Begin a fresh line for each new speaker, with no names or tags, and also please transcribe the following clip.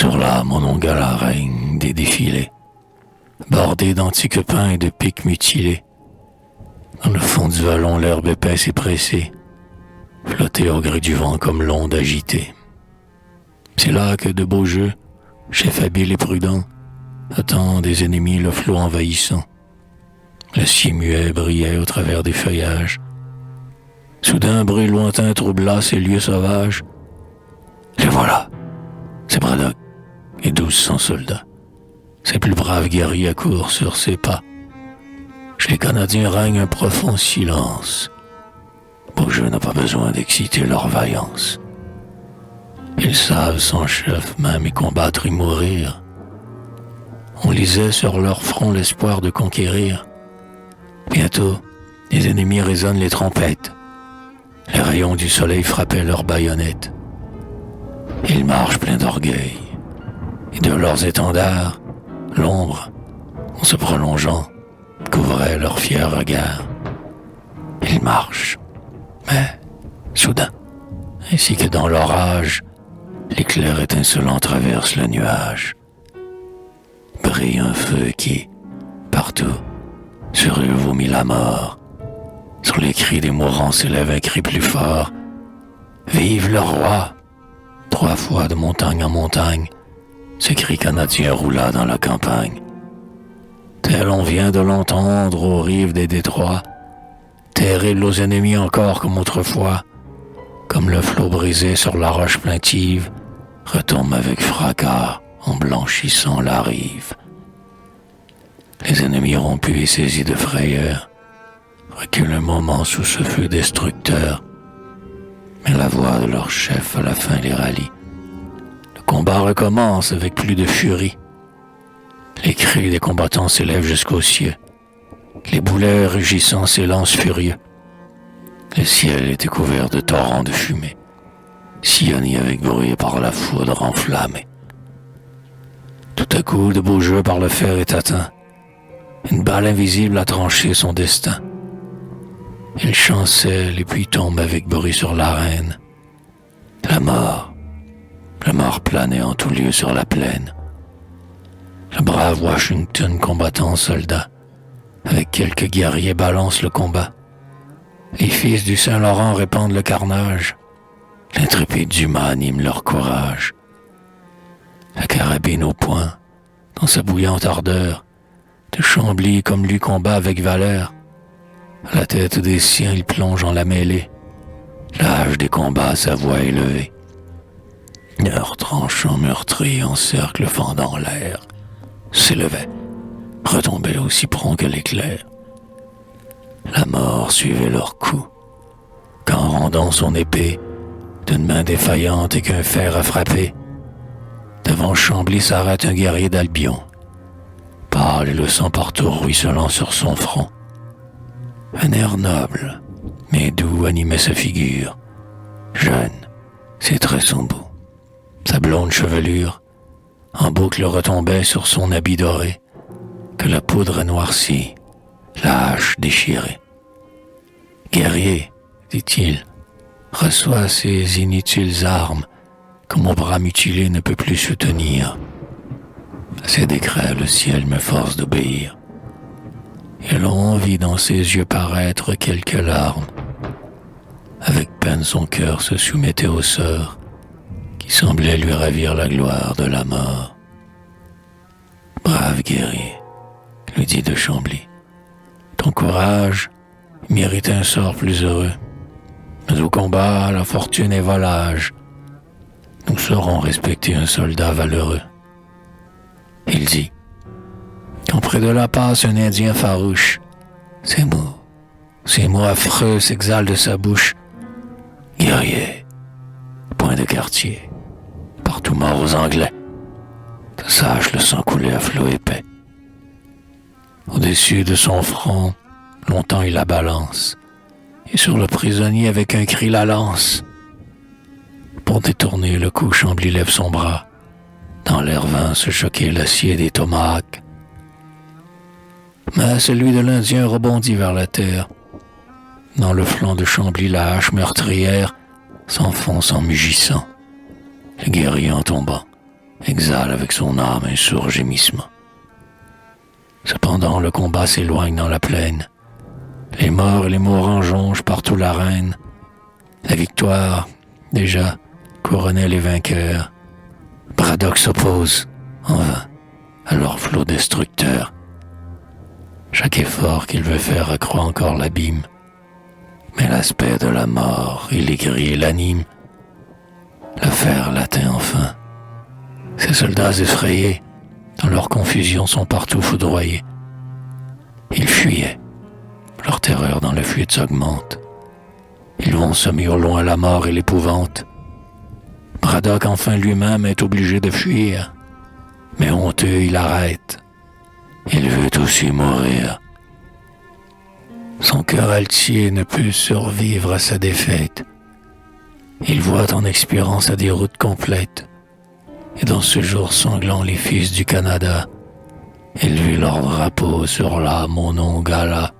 Sur la monongala règne des défilés, bordés d'antiques pins et de pics mutilés. Dans le fond du vallon, l'herbe épaisse et pressée, flottée au gré du vent comme l'onde agitée. C'est là que de beaux jeux, chef habile et prudent, attend des ennemis le flot envahissant. Le ciel muet brillait au travers des feuillages. Soudain, un bruit lointain troubla ces lieux sauvages. Les voilà, c'est Braddock et 1200 soldats. Ses plus braves guerriers accourent sur ses pas. Chez les Canadiens règne un profond silence. Beaujeu n'a pas besoin d'exciter leur vaillance. Ils savent son chef même y combattre et mourir. On lisait sur leur front l'espoir de conquérir. Bientôt, les ennemis résonnent les trompettes. Les rayons du soleil frappaient leurs baïonnettes. Ils marchent pleins d'orgueil. Et de leurs étendards, l'ombre, en se prolongeant, couvrait leurs fiers regards. Ils marchent, mais, soudain, ainsi que dans l'orage, l'éclair étincelant traverse le nuage. Brille un feu qui, partout, sur eux vomit la mort. Sur les cris des mourants s'élève un cri plus fort. Vive le roi! 3 fois de montagne en montagne, ce cri canadien roula dans la campagne. Tel on vient de l'entendre aux rives des détroits, terrible aux ennemis encore comme autrefois, comme le flot brisé sur la roche plaintive, retombe avec fracas en blanchissant la rive. Les ennemis rompus et saisis de frayeur reculent un moment sous ce feu destructeur, mais la voix de leur chef à la fin les rallie. Le combat recommence avec plus de furie. Les cris des combattants s'élèvent jusqu'aux cieux. Les boulets rugissants s'élancent furieux. Le ciel était couvert de torrents de fumée, sillonnés avec bruit par la foudre enflammée. Tout à coup, de Beaujeu par le fer est atteint. Une balle invisible a tranché son destin. Il chancelle et puis tombe avec bruit sur l'arène. La mort planait en tout lieu sur la plaine. Le brave Washington combattant soldat, avec quelques guerriers balance le combat. Les fils du Saint-Laurent répandent le carnage. L'intrépide Dumas anime leur courage. La carabine au poing, dans sa bouillante ardeur, de Chambly comme lui combat avec valeur. À la tête des siens, il plonge en la mêlée. L'âge des combats, sa voix élevée. Leur tranchant meurtrier en cercle fendant l'air, s'élevait, retombait aussi prompt que l'éclair. La mort suivait leur coup, quand rendant son épée, d'une main défaillante et qu'un fer a frappé, devant Chambly s'arrête un guerrier d'Albion, pâle et le sang partout ruisselant sur son front. Un air noble, mais doux animait sa figure, jeune, ses traits sont beaux. Sa blonde chevelure, en boucle retombait sur son habit doré, que la poudre noircie, la hache déchirée. Guerrier, dit-il, reçois ces inutiles armes que mon bras mutilé ne peut plus soutenir. À ces décrets, le ciel me force d'obéir. Et l'on vit dans ses yeux paraître quelques larmes. Avec peine son cœur se soumettait au sort qui semblait lui ravir la gloire de la mort. Brave guerrier, lui dit de Chambly, ton courage mérite un sort plus heureux. Mais au combat, la fortune est volage. Nous saurons respecter un soldat valeureux. Il dit, quand près de là passe un Indien farouche, ces mots affreux s'exhalent de sa bouche. Guerrier, point de quartier, partout mort aux Anglais. Sache le sang couler à flot épais. Au-dessus de son front, longtemps il la balance, et sur le prisonnier avec un cri la lance. Pour détourner le coup, Chambly lève son bras. Dans l'air vint se choquer l'acier des tomahawks. Mais celui de l'Indien rebondit vers la terre. Dans le flanc de Chambly, la hache meurtrière s'enfonce en mugissant. Le guerrier en tombant exhale avec son âme un sourd gémissement. Cependant, le combat s'éloigne dans la plaine. Les morts et les mourants jonchent partout l'arène. La victoire, déjà, couronnait les vainqueurs. Braddock s'oppose, en vain, à leur flot destructeur. Chaque effort qu'il veut faire accroît encore l'abîme. Mais l'aspect de la mort, il aigrit et l'anime. L'affaire l'atteint enfin. Ces soldats effrayés, dans leur confusion, sont partout foudroyés. Ils fuyaient. Leur terreur dans la fuite s'augmente. Ils vont semer au loin la mort et l'épouvante. Braddock enfin lui-même est obligé de fuir. Mais honteux, il arrête. Il veut aussi mourir. Son cœur altier ne peut survivre à sa défaite. Il voit en expirant sa déroute complète. Et dans ce jour sanglant, les fils du Canada élevent leur drapeau sur l'âme au nom gala.